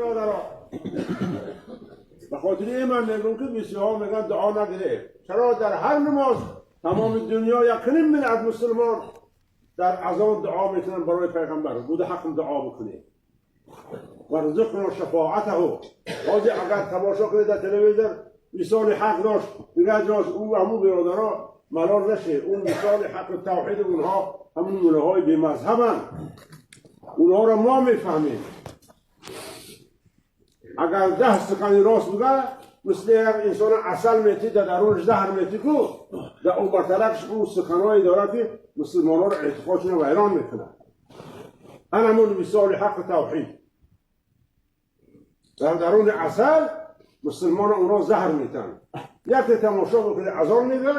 برادرها. به خاطر این من میگم که بسیار میگن دعا نگیره. چرا در هر نماز تمام دنیا یقینا من از مسلمان در اذان دعا میکنن برای پیغمبر بوده حق دعا بکنه و رزقنا شفاعته. حاجی اگر تماشا کنید در تلویزیون مثال حق داشت میگه جاز او همون برادرها ملال نشه. اون مثال حق توحید اونها همون مولهای بی مذهبن، اونها را ما میفهمیم. اگر 10 سخن راست بگه مثل یک انسان عسل میتی در درونش زهر میتی کو در اون برطرفش اون سخنهایی داره که مسلمانان را اعتقادشون رو ویران میکنه. انا همون مثال حق توحید در درون عسل مسلمان اون را زهر میتن. یک تماشا بکنه اذان میگه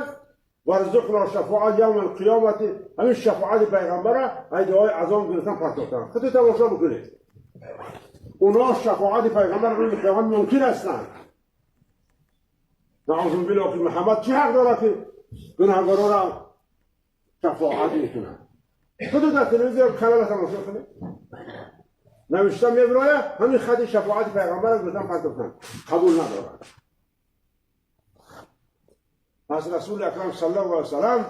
و رزقنا شفاعت یوم القیامت، همین شفاعت پیغمبره ای دعای اذان گرفتن پرتافتن. خود تماشا بکنه اونا شفاعت پیغمبر روز قیامت ممکن هستند. نعوذ بالله که محمد چه حق داره که گناهکاران را شفاعت میکنه؟ خود در تلویزیون کانال تماشا کنه نوشته میبرایه همین خط شفاعت پیغمبر رو گفتن پرتافتن، قبول ندارن. پس رسول اکرم صلی الله علیه وسلم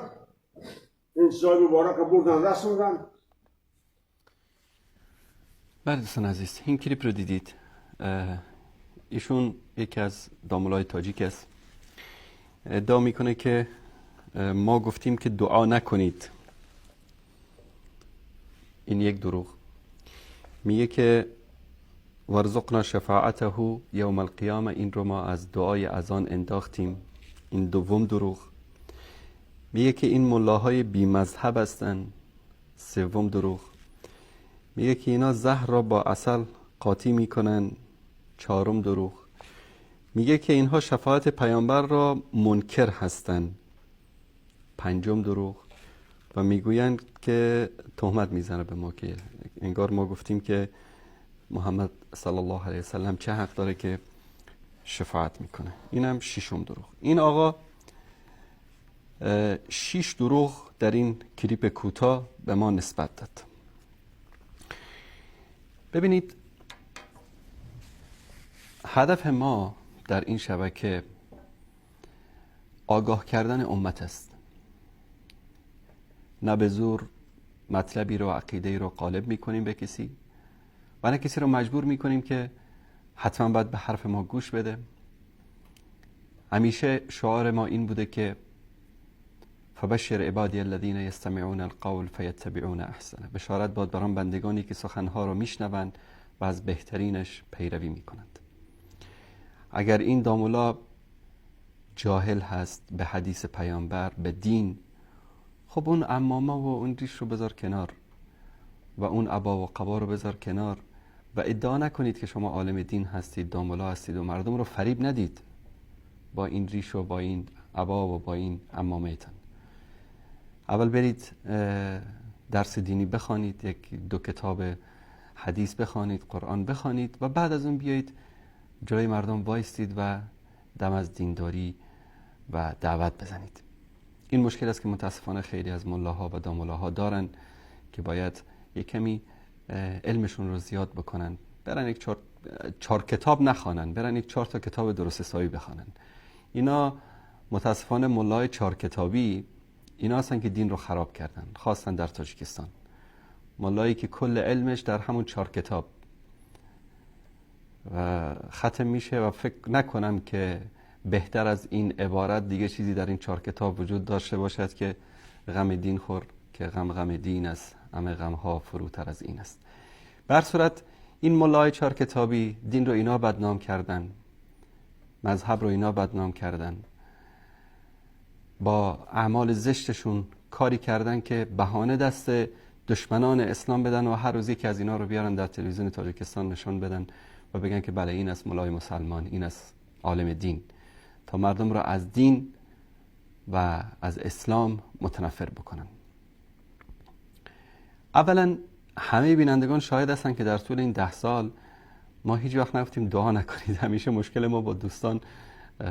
این چیزای مبارک بردن رسوندن. بله دوستان عزیز، این کلیپ رو دیدید. ایشون یکی از دامولای تاجیک است. ادعا میکنه که ما گفتیم که دعا نکنید. این یک دروغ. میگه که ورزقنا شفاعته یوم القیامه، این رو ما از دعای اذان انداختیم. این دوم دروغ. میگه که این ملاهای بی مذهب هستن. سوم دروغ. میگه که اینا زهر را با عسل قاطی میکنن. چهارم دروغ. میگه که اینها شفاعت پیامبر را منکر هستن. پنجم دروغ. و میگویند که تهمت میزنه به ما که انگار ما گفتیم که محمد صلی الله علیه وسلم چه حق داره که شفاعت میکنه. اینم ششم دروغ. این آقا 6 دروغ در این کلیپ کوتاه به ما نسبت داد. ببینید هدف ما در این شبکه آگاه کردن امت است. نه به زور مطلبی رو عقیده‌ای رو غالب میکنیم به کسی و نه کسی رو مجبور میکنیم که حتما باید به حرف ما گوش بده. همیشه شعار ما این بوده که فبشر عبادی الذین یستمعون القول فیتبعون احسنه. بشارت باد بر آن بندگانی که سخنها رو میشنوند و از بهترینش پیروی میکنند. اگر این دامولا جاهل هست به حدیث پیامبر، به دین، خب اون عمامه و اون ریش رو بذار کنار و اون عبا و قبا رو بذار کنار و ادعا نکنید که شما عالم دین هستید، دامولا هستید و مردم رو فریب ندید با این ریش و با این عبا و با این عمامه‌تان. اول برید درس دینی بخوانید، یک دو کتاب حدیث بخوانید، قرآن بخوانید و بعد از اون بیایید جلوی مردم وایستید و دم از دینداری و دعوت بزنید. این مشکل است که متاسفانه خیلی از ملاها و دامولاها دارن که باید یک کمی علمشون رو زیاد بکنن. برن یک چهار کتاب نخوانن، برن یک 4 تا کتاب درست حسابی بخوانن. اینا متاسفانه ملای 4 کتابی اینا هستن که دین رو خراب کردن، خاصن در تاجیکستان. ملایی که کل علمش در همون 4 کتاب و ختم میشه و فکر نکنم که بهتر از این عبارت دیگه چیزی در این 4 کتاب وجود داشته باشد که غم دین خور که غم دین است، همه غم ها فروتر از این است. به هر صورت این ملای 4 کتابی دین رو اینا بدنام کردن، مذهب رو اینا بدنام کردن، با اعمال زشتشون کاری کردن که بهانه دست دشمنان اسلام بدن و هر روز یکی از اینا رو بیارن در تلویزیون تاجیکستان نشون بدن و بگن که بله این است ملای مسلمان، این است عالم دین، تا مردم را از دین و از اسلام متنفر بکنن. اولا همه بینندگان شاهد هستن که در طول این 10 سال ما هیچ وقت نگفتیم دعا نکنید. همیشه مشکل ما با دوستان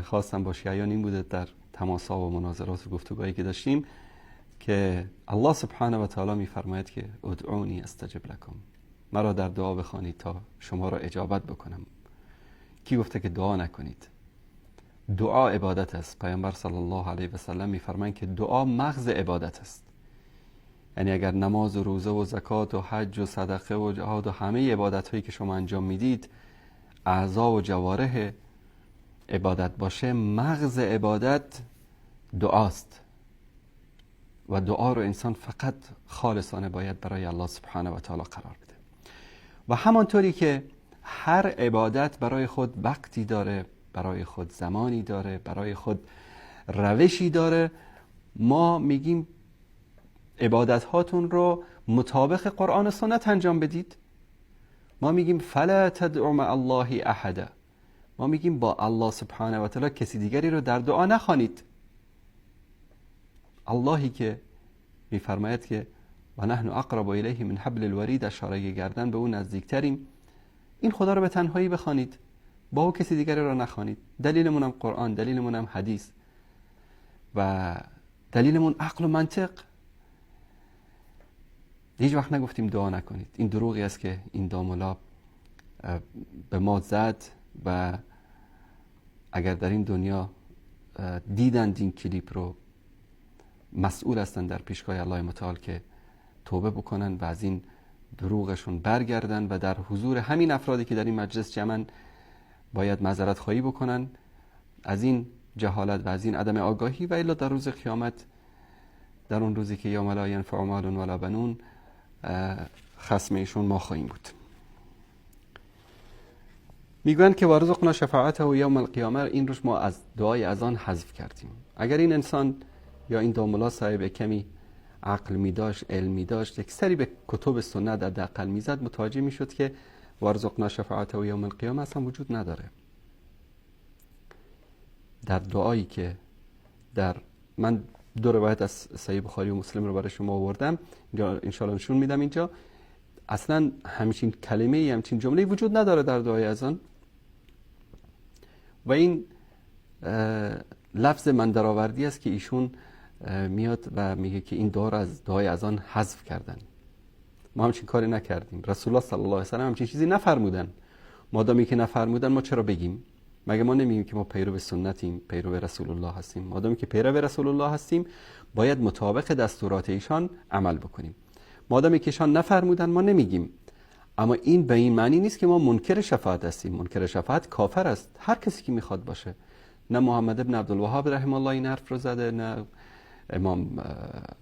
خاصا با شیعیان این بوده در تماس‌ها و مناظرات و گفتگوهایی که داشتیم که الله سبحانه و تعالی میفرماید که ادعونی استجب لکم، مرا در دعا بخوانید تا شما را اجابت بکنم. کی گفته که دعا نکنید؟ دعا عبادت است. پیامبر صلی الله علیه و سلم میفرمایند که دعا مغز عبادت است. یعنی اگر نماز و روزه و زکات و حج و صدقه و جهاد و همه عبادت هایی که شما انجام میدید اعضا و جوارح عبادت باشه، مغز عبادت دعاست و دعا رو انسان فقط خالصانه باید برای الله سبحانه و تعالی قرار بده. و همانطوری که هر عبادت برای خود وقتی داره، برای خود زمانی داره، برای خود روشی داره، ما میگیم عبادت هاتون رو مطابق قرآن و سنت انجام بدید. ما میگیم فلا تدعوا مع الله احدا، ما میگیم با الله سبحانه و تعالی کسی دیگری رو در دعا نخوانید. اللهی که میفرماید که و نحن اقرب الیه من حبل الورید، اشاره گردن به اون نزدیکتریم، این خدا رو به تنهایی بخوانید، با او کسی دیگری رو نخوانید. دلیلمون هم قرآن، دلیلمون هم حدیث و دلیلمون عقل و منطق. هیچ وقت نگفتیم دعا نکنید. این دروغی است که این دامولا به ما زد و اگر در این دنیا دیدند این کلیپ رو، مسئول هستن در پیشگاه الله متعال که توبه بکنن و از این دروغشون برگردن و در حضور همین افرادی که در این مجلس جمعن باید معذرت خواهی بکنن از این جهالت و از این عدم آگاهی، و الا در روز قیامت، در اون روزی که یوم لا ینفع مال ولا بنون، خصم ایشون ما خواهیم بود. میگویند که وارزقنا شفاعته و یوم القیامه، این روش ما از دعای اذان حذف کردیم. اگر این انسان یا این داملا صاحب کمی عقل می داشت، علم می داشت، یک سری به کتب سنت حداقل میزد، متوجه میشد که وارزقنا شفاعته و یوم القیامه اصلا وجود نداره. در دعایی که من دو روایت از صحیح بخاری و مسلم رو برای شما آوردم، اینجا انشاءالله نشون میدم. اینجا اصلا همچین کلمه، همچین جمله وجود نداره در دعای اذان و این لفظ من درآوردی است که ایشون میاد و میگه که این دعا رو از دعای اذان حذف کردن. ما همچین کاری نکردیم. رسول الله صلی الله علیه و سلم همچین چیزی نفرمودن. مادامی که نفرمودن ما چرا بگیم؟ مگه ما نمیگیم که ما پیرو سنتیم، پیرو رسول الله هستیم؟ مادامی که پیرو رسول الله هستیم باید مطابق دستورات ایشان عمل بکنیم. مادامی که ایشان نفرمودن ما نمیگیم. اما این به این معنی نیست که ما منکر شفاعت هستیم. منکر شفاعت کافر است، هر کسی که میخواد باشه. نه محمد ابن عبدالوهاب رحمه الله این حرف رو زده، نه امام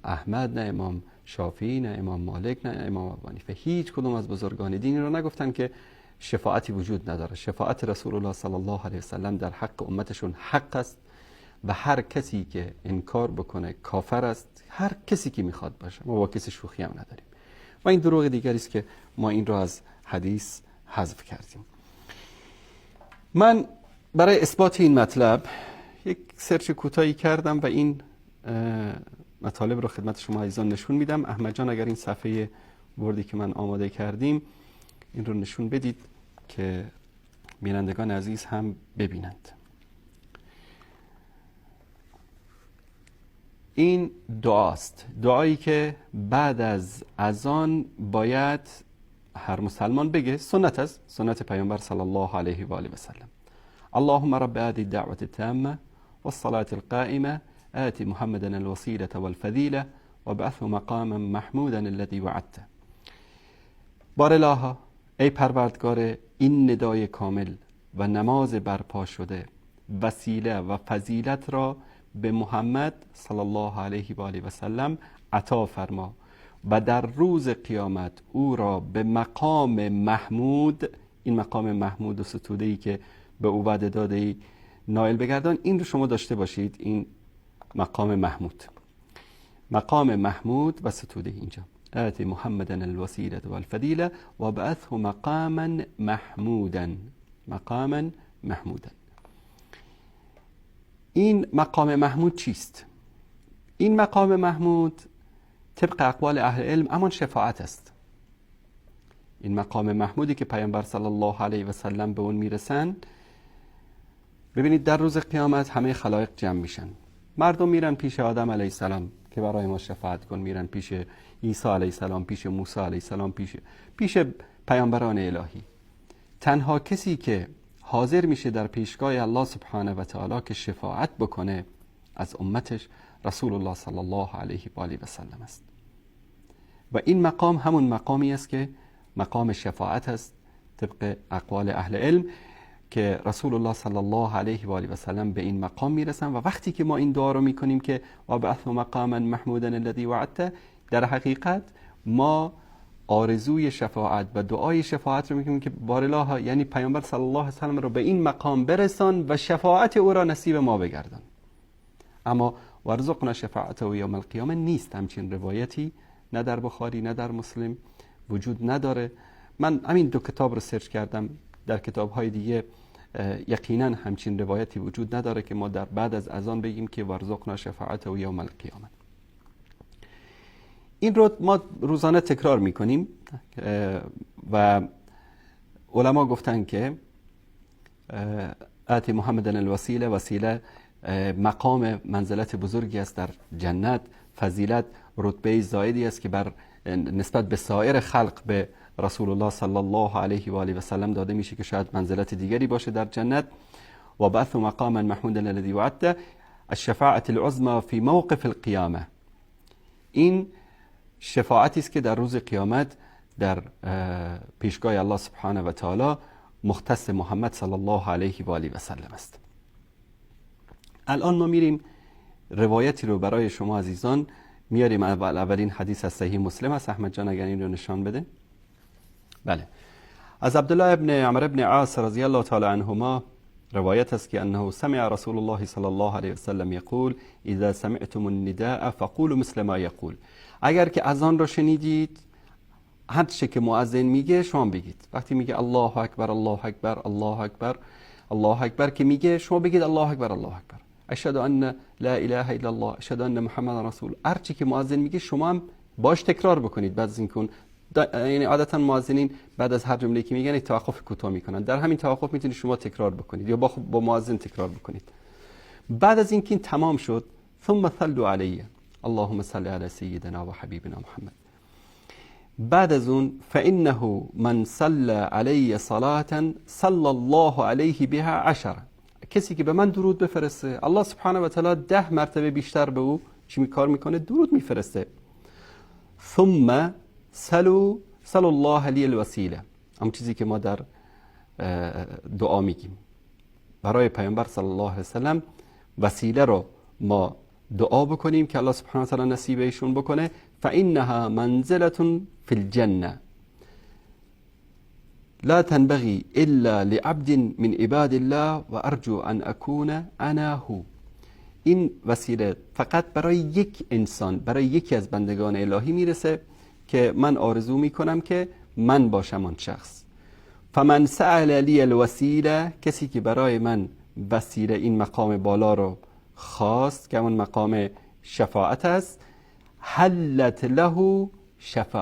احمد، نه امام شافعی، نه امام مالک، نه امام ابو حنیفه. هیچ کدوم از بزرگان دینی رو نگفتن که شفاعتی وجود نداره. شفاعت رسول الله صلی الله علیه وسلم در حق امتشون حق است و هر کسی که انکار بکنه کافر است، هر کسی که میخواد باشه. ما با کسی شوخی هم نداریم و این دروغ دیگری است که ما این رو از حدیث حذف کردیم. من برای اثبات این مطلب یک سرچ کوتاهی کردم و این مطالب رو خدمت شما عزیزان نشون میدم. احمد جان اگر این صفحه وردی که من آماده کردیم این رو نشون بدید که بینندگان عزیز هم ببینند. این دعاست، دعایی که بعد از اذان باید هر مسلمان بگه. سنت است، سنت پیامبر صلی الله علیه و آله و سلم. اللهم رب هذه الدعوة التامة والصلاة القائمة آت محمدا الوسيلة والفضيلة وابعثه مقاما محمودا الذي وعدته. بار الها، ای پروردگار، این ندای کامل و نماز برپا شده، وسیله و فضیلت را به محمد صلی الله علیه و آله و سلم عطا فرما و در روز قیامت او را به مقام محمود، این مقام محمود و ستوده‌ای که به او وعده داده نائل بگردان، این رو شما داشته باشید. این مقام محمود، مقام محمود و ستوده اینجا. آت محمدا الوسیله والفضیله و بعثه مقاما محمودا. مقاما محمودا. این مقام محمود چیست؟ این مقام محمود طبق اقوال اهل علم امان شفاعت است. این مقام محمودی که پیامبر صلی الله علیه و سلم به اون میرسند، ببینید در روز قیامت همه خلایق جمع میشن. مردم میرن پیش آدم علیه السلام که برای ما شفاعت کن، میرن پیش عیسی علیه السلام، پیش موسی علیه السلام، پیش پیامبران الهی. تنها کسی که حاضر میشه در پیشگاه الله سبحانه و تعالی که شفاعت بکنه از امتش رسول الله صلی الله علیه و آله و سلم است. و این مقام همون مقامی است که مقام شفاعت است طبق اقوال اهل علم که رسول الله صلی الله علیه و آله و سلم به این مقام میرسن. و وقتی که ما این دعا رو میکنیم که وابعث مقاما محمودا الذی وعدته، در حقیقت ما آرزوی شفاعت و دعای شفاعت رو میکنیم که بارالله، یعنی پیامبر صلی الله علیه و سلم رو به این مقام برسان و شفاعت او را نصیب ما بگردان. اما وارزقنا شفاعته یوم القیامه نیست. همچین روایتی نه در بخاری نه در مسلم وجود نداره. من همین دو کتاب رو سرچ کردم، در کتاب‌های دیگه یقینا همچین روایتی وجود نداره که ما در بعد از اذان بگیم که وارزقنا شفاعته یوم القیامه. این رو ما روزانه تکرار میکنیم و علما گفتن که آتی محمد الوسیله، وسیله مقام منزلت بزرگی است در جنت، فضیلت رتبه زائدی است که بر نسبت به سایر خلق به رسول الله صلی الله علیه و آله و سلم داده میشه که شاید منزلت دیگری باشه در جنت. و بعث مقاما محمودا الذی وعدته الشفاعة العظمى فی موقف القیامه. این شفاعتی است که در روز قیامت در پیشگاه الله سبحانه و تعالی مختص محمد صلی الله علیه و آله و سلم است. الان ما میریم روایتی رو برای شما عزیزان میاریم. اولین حدیث از صحیح مسلم است. احمد جان اگر این رو نشان بده. بله، از عبدالله ابن عمرو ابن عاص رضی الله تعالی عنهما روایت است که انه سمع رسول الله صلی الله علیه و سلم یقول اذا سمعتم النداء فقولوا مثل ما یقول. اگر که اذان رو شنیدید، هر چه که مؤذن میگه شما بگید. وقتی میگه الله اکبر الله اکبر الله اکبر الله اکبر که میگه، شما بگید الله اکبر الله اکبر، اشهد ان لا اله الا الله، اشهد ان محمد رسول. هر چی که مؤذن میگه شما هم باش تکرار بکنید. بعد از این کن یعنی عادتا مؤذنین بعد از هر جمله که میگن توقف کوتاه میکنن، در همین توقف میتونید شما تکرار بکنید یا با مؤذن تکرار بکنید. بعد از اینکه تمام شد، ثم صلوا علیه اللهم صل علی سیدنا و حبیبنا محمد. بعد از اون فانه من صلى علی صلاة صلی الله علیه بها 10. کسی که به من درود بفرسته، الله سبحانه و تعالی 10 مرتبه بیشتر به او چی کار میکنه؟ درود میفرسته. ثم صلوا الله لی الوسیله، اون چیزی که ما در دعا میگیم برای پیامبر صلی الله علیه و سلم، وسیله رو ما دعا بکنیم که الله سبحانه و تعالی نصیب ایشون بکنه. فانها منزله فی الجنه لا تنبغي الا لعبد من عباد الله و ارجو ان اكون انا هو. این وسیله فقط برای یک انسان، برای یکی از بندگان الهی میرسه که من آرزو میکنم که من باشم آن شخص. فمن سأل لی الوسیله، کسی که برای من وسیله این مقام بالا رو خواست که اون مقام شفاعت است، حلت له شفاعت